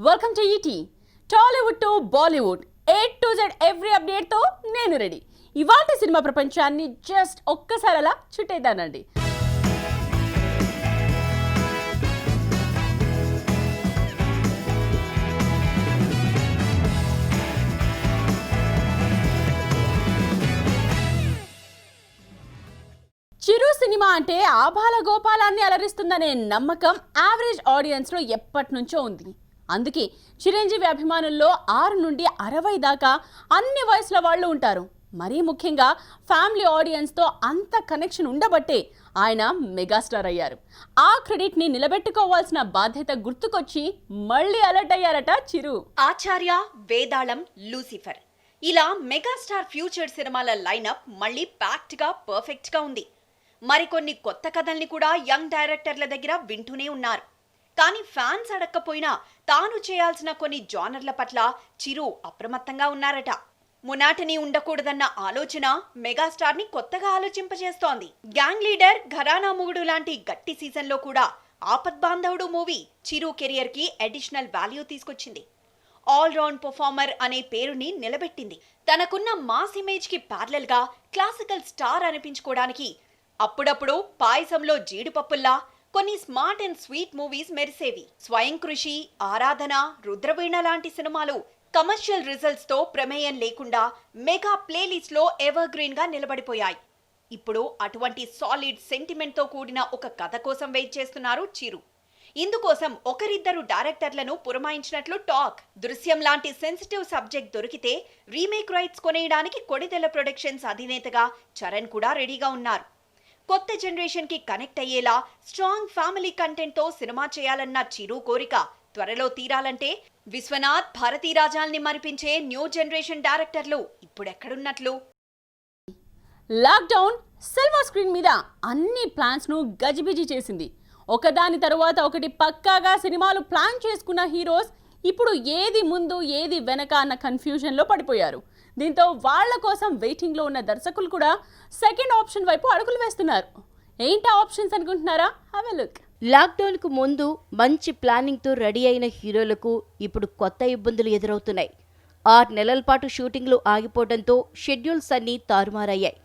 Welcome to ET. Tollywood to Bollywood, A to Z every update తో నేను ready. ఇవాల్టి cinema ప్రపంచాన్ని just ఒక్కసారి అలా చుట్టేద్దానండి. చిరు సినిమా అంటే ఆబాల గోపాలాన్ని అలరిస్తుందనే నమ్మకం యావరేజ్ ఆడియన్స్లో ఎప్పటి నుంచో ఉంది. అందుకే చిరంజీవి అభిమానుల్లో 6 నుండి 60 దాకా అన్ని వయసుల వాళ్ళు ఉంటారు. మరీ ముఖ్యంగా ఫ్యామిలీ ఆడియన్స్తో అంత కనెక్షన్ ఉండబట్టే ఆయన మెగాస్టార్ అయ్యారు. ఆ క్రెడిట్ని నిలబెట్టుకోవాల్సిన బాధ్యత గుర్తుకొచ్చి మళ్ళీ అలర్ట్ అయ్యారట చిరు. ఆచార్య, వేదాళం, లూసిఫర్ ఇలా మెగాస్టార్ ఫ్యూచర్ సినిమాల లైనప్ మళ్ళీ ప్యాక్ట్గా పర్ఫెక్ట్గా ఉంది. మరికొన్ని కొత్త కథల్ని కూడా యంగ్ డైరెక్టర్ల దగ్గర వింటూనే ఉన్నారు. కానీ ఫ్యాన్స్ అడక్కపోయినా తాను చేయాల్సిన కొన్ని జానర్ల పట్ల చిరు అప్రమత్తంగా ఉన్నారట. మునాటని ఉండకూడదన్న ఆలోచన మెగాస్టార్ ని కొత్తగా ఆలోచింపజేస్తోంది. గ్యాంగ్ లీడర్, ఘరానా మొగుడు లాంటి గట్టి సీజన్లో కూడా ఆపద్బాంధవుడు మూవీ చిరు కెరియర్ కి అడిషనల్ వాల్యూ తీసుకొచ్చింది. ఆల్ రౌండ్ పర్ఫార్మర్ అనే పేరుని నిలబెట్టింది. తనకున్న మాస్ ఇమేజ్ కి ప్యారలల్ గా క్లాసికల్ స్టార్ అనిపించుకోవడానికి అప్పుడప్పుడు పాయసంలో జీడిపప్పుల్లా కొన్ని స్మార్ట్ అండ్ స్వీట్ మూవీస్ మెరిసేవి. స్వయం కృషి, ఆరాధన, రుద్రవీణ లాంటి సినిమాలు కమర్షియల్ రిజల్ట్స్ తో ప్రమేయం లేకుండా మెగా ప్లేలిస్ట్ లో ఎవర్ గ్రీన్ గా నిలబడిపోయాయి. ఇప్పుడు అటువంటి సాలిడ్ సెంటిమెంట్ తో కూడిన ఒక కథ కోసం వెయిట్ చేస్తున్నారు చిరు. ఇందుకోసం ఒకరిద్దరు డైరెక్టర్లను పురమాయించినట్లు టాక్. దృశ్యం లాంటి సెన్సిటివ్ సబ్జెక్ట్ దొరికితే రీమేక్ రైట్స్ కొనేయడానికి కొడిదెల ప్రొడక్షన్స్ అధినేతగా చరణ్ కూడా రెడీగా ఉన్నారు. కొత్త జనరేషన్ కి కనెక్ట్ అయ్యేలా స్ట్రాంగ్ ఫ్యామిలీ కంటెంట్ తో సినిమా చేయాలన్న చిరు కోరిక త్వరలో తీరాలంటే విశ్వనాథ్, భారతీరాజాల్ని మరిపించే న్యూ జనరేషన్ డైరెక్టర్లు ఇప్పుడెక్కడున్నట్లు? లాక్డౌన్ సిల్వర్ స్క్రీన్ మీద అన్ని ప్లాన్స్ ను గజిబిజి చేసింది. ఒకదాని తరువాత ఒకటి పక్కాగా సినిమాలు ప్లాన్ చేసుకున్న హీరోస్ ఇప్పుడు ఏది ముందు ఏది వెనక అన్న కన్ఫ్యూజన్లో పడిపోయారు. దీంతో వాళ్ల కోసం వెయిటింగ్లో ఉన్న దర్శకులు కూడా సెకండ్ ఆప్షన్ వైపు అడుగులు వేస్తున్నారు. ఏంటా ఆప్షన్స్ అనుకుంటున్నారా? Have a look. లాక్డౌన్కు ముందు మంచి ప్లానింగ్తో రెడీ అయిన హీరోలకు ఇప్పుడు కొత్త ఇబ్బందులు ఎదురవుతున్నాయి. 6 నెలల పాటు షూటింగ్లు ఆగిపోవడంతో షెడ్యూల్స్ అన్నీ తారుమారయ్యాయి.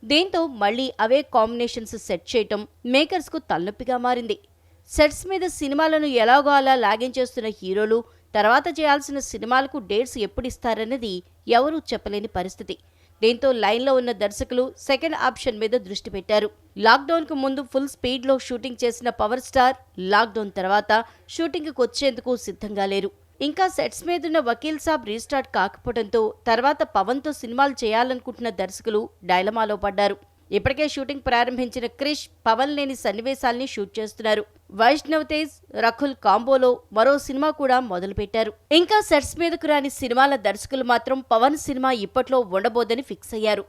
దీంతో మళ్లీ అవే కాంబినేషన్స్ సెట్ చేయటం మేకర్స్కు తలనొప్పిగా మారింది. సెట్స్ మీద సినిమాలను ఎలాగో అలా లాగించేస్తున్న హీరోలు తర్వాత చేయాల్సిన సినిమాలకు డేట్స్ ఎప్పుడిస్తారన్నది ఎవరూ చెప్పలేని పరిస్థితి. దీంతో లైన్లో ఉన్న దర్శకులు సెకండ్ ఆప్షన్ మీద దృష్టి పెట్టారు. లాక్డౌన్కు ముందు ఫుల్ స్పీడ్లో షూటింగ్ చేసిన పవర్ స్టార్ లాక్డౌన్ తర్వాత షూటింగ్కి వచ్చేందుకు సిద్ధంగా లేరు. ఇంకా సెట్స్ మీదున్న వకీల్ సాబ్ రీస్టార్ట్ కాకపోవడంతో తర్వాత పవన్తో సినిమాలు చేయాలనుకుంటున్న దర్శకులు డైలమాలో పడ్డారు. ఇప్పటికే షూటింగ్ ప్రారంభించిన క్రిష్ పవన్ లేని సన్నివేశాల్ని షూట్ చేస్తున్నారు. వైష్ణవ్ తేజ్, రకుల్ కాంబోలో మరో సినిమా కూడా మొదలుపెట్టారు. ఇంకా సెట్స్ మీదకు రాని సినిమాల దర్శకులు మాత్రం పవన్ సినిమా ఇప్పట్లో ఉండబోదని ఫిక్స్ అయ్యారు.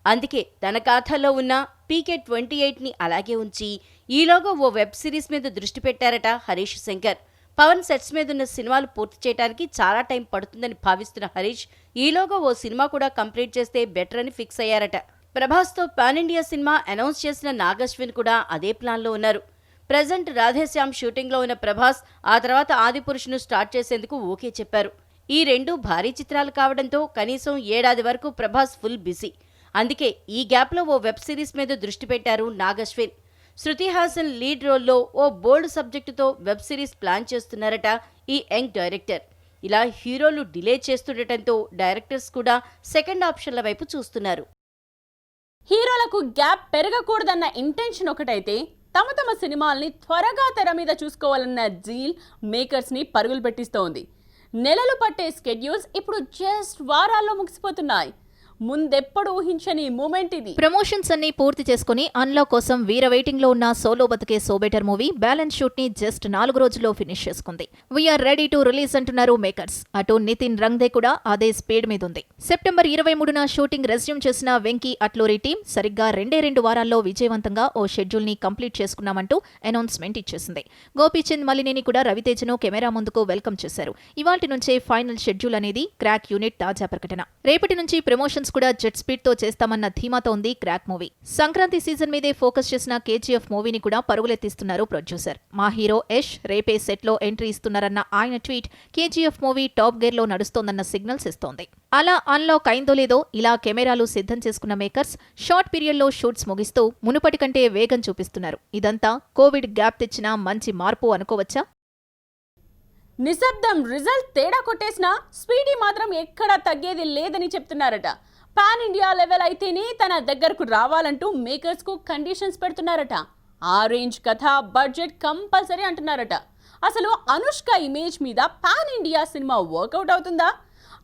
అందుకే తన ఖాతాలో ఉన్న PK-28ని అలాగే ఉంచి ఈలోగా ఓ వెబ్ సిరీస్ మీద దృష్టి పెట్టారట హరీష్ శంకర్. పవన్ సెట్స్ మీదున్న సినిమాలు పూర్తి చేయడానికి చాలా టైం పడుతుందని భావిస్తున్న హరీష్ ఈలోగా ఓ సినిమా కూడా కంప్లీట్ చేస్తే బెటర్ అని fix అయ్యారట. ప్రభాస్తో pan India cinema announce చేసిన నాగశ్విన్ కూడా అదే ప్లాన్లో ఉన్నారు. ప్రజెంట్ రాధేశ్యామ్ షూటింగ్లో ఉన్న ప్రభాస్ ఆ తర్వాత ఆదిపురుషును స్టార్ట్ చేసేందుకు ఓకే చెప్పారు. ఈ 2 భారీ చిత్రాలు కావడంతో కనీసం 7 ఏడాది వరకు ప్రభాస్ ఫుల్ బిజీ. అందుకే ఈ గ్యాప్లో ఓ వెబ్ సిరీస్ మీద దృష్టి పెట్టారు నాగశ్విన్. శృతి హాసన్ లీడ్ రోల్లో ఓ బోల్డ్ సబ్జెక్టుతో వెబ్ సిరీస్ ప్లాన్ చేస్తున్నారట ఈ యంగ్ డైరెక్టర్. ఇలా హీరోలు డిలే చేస్తుండటంతో డైరెక్టర్స్ కూడా సెకండ్ ఆప్షన్ల వైపు చూస్తున్నారు. హీరోలకు గ్యాప్ పెరగకూడదన్న ఇంటెన్షన్ ఒకటైతే తమ సినిమాల్ని త్వరగా తెర మీద చూసుకోవాలన్న జీల్ మేకర్స్ని పరుగులు పెట్టిస్తోంది. నెలలు పట్టే స్కెడ్యూల్స్ ఇప్పుడు జస్ట్ వారాల్లో ముగిసిపోతున్నాయి. ముందెప్పుడు ఊహించని మూమెంట్ ఇది. ప్రమోషన్స్ అన్ని పూర్తి చేసుకుని అన్లాక్ కోసం వీర వెయిటింగ్ లో ఉన్న సోలో బతుకే సోబెటర్ మూవీ బ్యాలెన్స్ షూట్ ని జస్ట్ 4 రోజుల్లో ఫినిష్ చేసుకుంది. వీఆర్ రెడీ టు రిలీజ్ అంటున్నారు మేకర్స్. అటు నితిన్ రంగ్దే కూడా అదే స్పీడ్ మీద ఉంది. సెప్టెంబర్ 23న షూటింగ్ రెజ్యూమ్ చేసిన వెంకీ అట్లూరి టీం సరిగ్గా 2 వారాల్లో విజయవంతంగా ఓ షెడ్యూల్ ని కంప్లీట్ చేసుకున్నామంటూ అనౌన్స్మెంట్ ఇచ్చేసింది. గోపీచంద్ మలినేని కూడా రవితేజను కెమెరా ముందుకు వెల్కమ్ చేశారు. ఇవాల్టి నుంచే ఫైనల్ షెడ్యూల్ అనేది క్రాక్ యూనిట్ తాజా ప్రకటన. రేపటి నుంచి ప్రమోషన్స్ షూట్స్ కూడా జెట్ స్పీడ్ తో చేస్తామన్న ధీమాతో ఉంది క్రాక్ మూవీ. సంక్రాంతి సీజన్ మీదే ఫోకస్ చేసిన కేజీఎఫ్ మూవీని కూడా పరుగులెత్తిస్తున్నారు ప్రొడ్యూసర్. మా హీరో యష్ రేపే సెట్ లో ఎంట్రీ ఇస్తున్నారన్న ఆయన tweet KGF movie top gear లో నడుస్తోందన్న సిగ్నల్స్ ఇస్తోంది. అలా అన్లాక్ అయిందో లేదో ఇలా కెమెరాలు సిద్ధం చేసుకున్న మేకర్స్ షార్ట్ పీరియడ్ లో షూట్స్ ముగిస్తూ మునుపటి కంటే వేగం చూపిస్తున్నారు. ఇదంతా కోవిడ్ గ్యాప్ తెచ్చిన మంచి మార్పు అనుకోవచ్చా? నిశ్శబ్దం రిజల్ట్ తేడా కొట్టేసినా స్పీడీ మాత్రం ఎక్కడా తగ్గేది లేదని చెప్తున్నారట. పాన్ ఇండియా లెవెల్ అయితేనే తన దగ్గరకు రావాలంటూ మేకర్స్ కు కండిషన్స్ పెడుతున్నారట. ఆ రేంజ్ కథ బడ్జెట్ కంపల్సరీ అంటున్నారట. అసలు అనుష్క ఇమేజ్ మీద పాన్ ఇండియా సినిమా వర్కౌట్ అవుతుందా?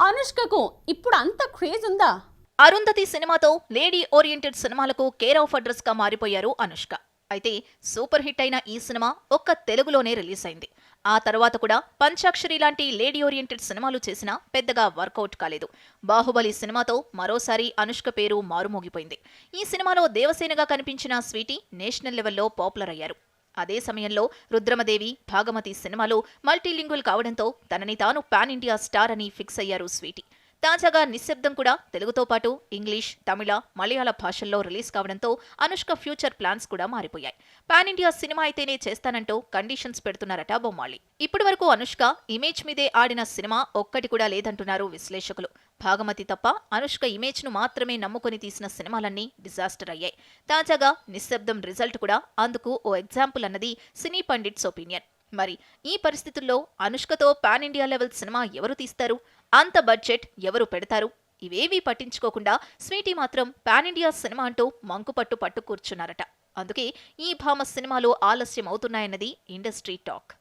అనుష్కకు ఇప్పుడు అంత క్రేజ్ ఉందా? అరుంధతి సినిమాతో లేడీ ఓరియంటెడ్ సినిమాలకు కేర్ ఆఫ్ అడ్రస్ గా మారిపోయారు అనుష్క. అయితే సూపర్ హిట్ అయిన ఈ సినిమా ఒక్క తెలుగులోనే రిలీజ్ అయింది. ఆ తర్వాత కూడా పంచాక్షరి లాంటి లేడీ ఓరియంటెడ్ సినిమాలు చేసినా పెద్దగా వర్కౌట్ కాలేదు. బాహుబలి సినిమాతో మరోసారి అనుష్క పేరు మారుమోగిపోయింది. ఈ సినిమాలో దేవసేనగా కనిపించిన స్వీటీ నేషనల్ లెవెల్లో పాపులర్ అయ్యారు. అదే సమయంలో రుద్రమదేవి, భాగమతి సినిమాలు మల్టీలింగ్వల్ కావడంతో తనని తాను పాన్ ఇండియా స్టార్ అని ఫిక్స్ అయ్యారు స్వీటీ. తాజాగా నిశ్శబ్దం కూడా తెలుగుతో పాటు ఇంగ్లీష్, తమిళ, మలయాళ భాషల్లో రిలీజ్ కావడంతో అనుష్క ఫ్యూచర్ ప్లాన్స్ కూడా మారిపోయాయి. పాన్ ఇండియా సినిమా అయితేనే చేస్తానంటూ కండిషన్స్ పెడుతున్నారట బొమ్మాళి. ఇప్పటి వరకు అనుష్క ఇమేజ్ మీదే ఆడిన సినిమా ఒక్కటి కూడా లేదంటున్నారు విశ్లేషకులు. భాగమతి తప్ప అనుష్క ఇమేజ్ ను మాత్రమే నమ్ముకొని తీసిన సినిమాలన్నీ డిజాస్టర్ అయ్యాయి. తాజాగా నిశ్శబ్దం రిజల్ట్ కూడా అందుకు ఓ ఎగ్జాంపుల్ అన్నది సినీ పండిట్స్ ఒపీనియన్. మరి ఈ పరిస్థితుల్లో అనుష్కతో పాన్ ఇండియా లెవెల్ సినిమా ఎవరు తీస్తారు? అంత బడ్జెట్ ఎవరు పెడతారు? ఇవేవీ పట్టించుకోకుండా స్వీటీ మాత్రం పాన్ ఇండియా సినిమా అంటూ మంకుపట్టు కూర్చున్నారట. అందుకే ఈ భామ సినిమాలు ఆలస్యం అవుతున్నాయన్నది ఇండస్ట్రీ టాక్.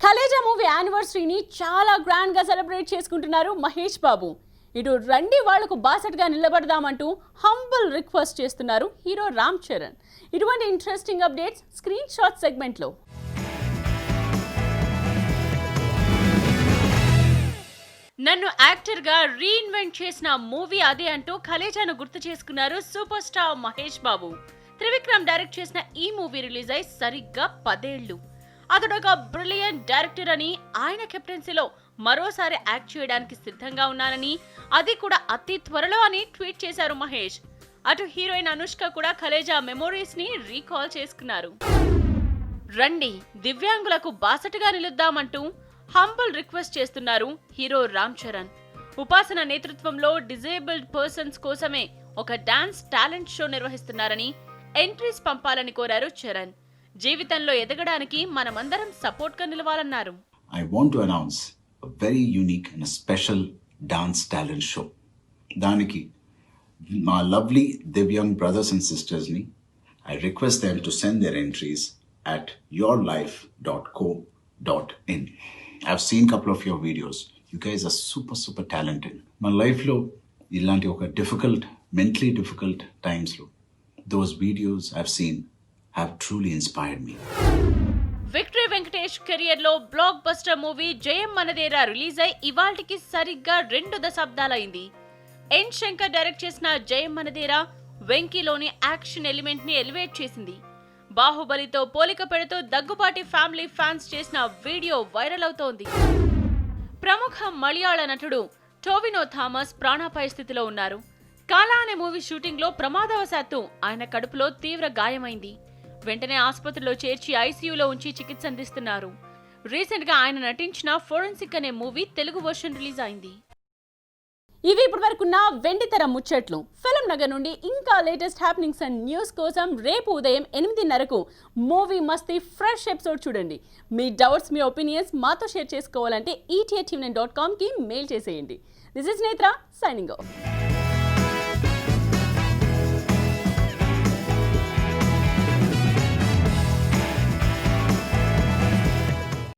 కలేజా మూవీ యానివర్సరీని చాలా గ్రాండ్ గా సెలబ్రేట్ చేసుకుంటున్నారు మహేష్ బాబు. ఇటు రండి వాళ్లకు బాసటగా నిలబడదామంటూ హంబుల్ రిక్వెస్ట్ చేస్తున్నారు హీరో రామ్ చరణ్. ఇటువంటి interesting updates screen shot segment లో. నన్ను యాక్టర్గా రీఇన్వెంట్ చేసిన మూవీ అదే అంటూ కలేజాను గుర్తు చేసుకున్నారు super star Mahesh Babu. Trivikram direct చేసిన ఈ మూవీ రిలీజ్ అయి సరిగ్గా 10 ఏళ్లు. అతడొక బ్రిలియంట్ డైరెక్టర్ అని, ఆయన కెప్టెన్సీలో మరోసారి యాక్ట్ చేయడానికి సిద్ధంగా ఉన్నానని, అది కూడా అతి త్వరలో అని ట్వీట్ చేశారు మహేష్. అటు హీరోయిన్ అనుష్క కూడా కలేజా మెమోరీస్ ని రీకాల్ చేసుకున్నారు. రండి దివ్యాంగులకు బాసటగా నిలుద్దామంటూ హంబుల్ రిక్వెస్ట్ చేస్తున్నారు హీరో రామ్ చరణ్. ఉపాసన నేతృత్వంలో డిజేబుల్డ్ పర్సన్స్ కోసమే ఒక డాన్స్ టాలెంట్ షో నిర్వహిస్తున్నారని, ఎంట్రీస్ పంపాలని కోరారు చరణ్. జీవితంలో ఎదగడానికి మనమందరం సపోర్ట్ గా నిలవాలన్నారు. I want to announce a very unique and a special dance talent show. దానికి మా lovely Divyang brothers and sisters ni I request them to send their entries at yourlife.co.in. I've seen a couple of your videos. You guys are super talented. My life lo ilanti oka mentally difficult times lo those videos I've seen have truly inspired me. Victory Venkatesh career లో block buster movie జయం మనదేరా release అయి ఇవాల్టికి సరిగ్గా 2 దశాబ్దాలైంది. ఎన్ Shankar direct చేసిన జయం మనదేరా వెంకీలోని action element ని elevate చేసింది. బాహుబలితో పోలిక పెడుతూ దగ్గుబాటి ఫ్యామిలీ ఫ్యాన్స్ చేసిన వీడియో వైరల్ అవుతోంది. ప్రముఖ మలయాళ నటుడు టోవినో థామస్ ప్రాణాపాయ స్థితిలో ఉన్నారు. కాలా అనే మూవీ షూటింగ్ లో ప్రమాదవశాత్తు ఆయన కడుపులో తీవ్ర గాయమైంది. వెంటనే ఆసుపత్రిలో చేర్చి ఐసీయూలో ఉంచి చికిత్స అందిస్తున్నారు. రీసెంట్ గా ఆయన నటించిన ఫోరెన్సిక్ అనే మూవీ తెలుగు వర్షన్ రిలీజ్ అయింది. ఇవి ఇప్పటి వరకున్న వెండితెర ముచ్చట్లు. ఫిల్మ్ నగర్ నుండి ఇంకా లేటెస్ట్ హ్యాపెనింగ్స్ అండ్ న్యూస్ కోసం రేపు ఉదయం 8:30కు మూవీ మస్తీ ఫ్రెష్ ఎపిసోడ్ చూడండి. మీ డౌట్స్, మీ ఒపీనియన్స్ మాతో షేర్ చేసుకోవాలంటే ETATV9.com కి మెయిల్ చేసేయండి. దిస్ ఇస్ నేత్ర సైనింగ్ ఆఫ్.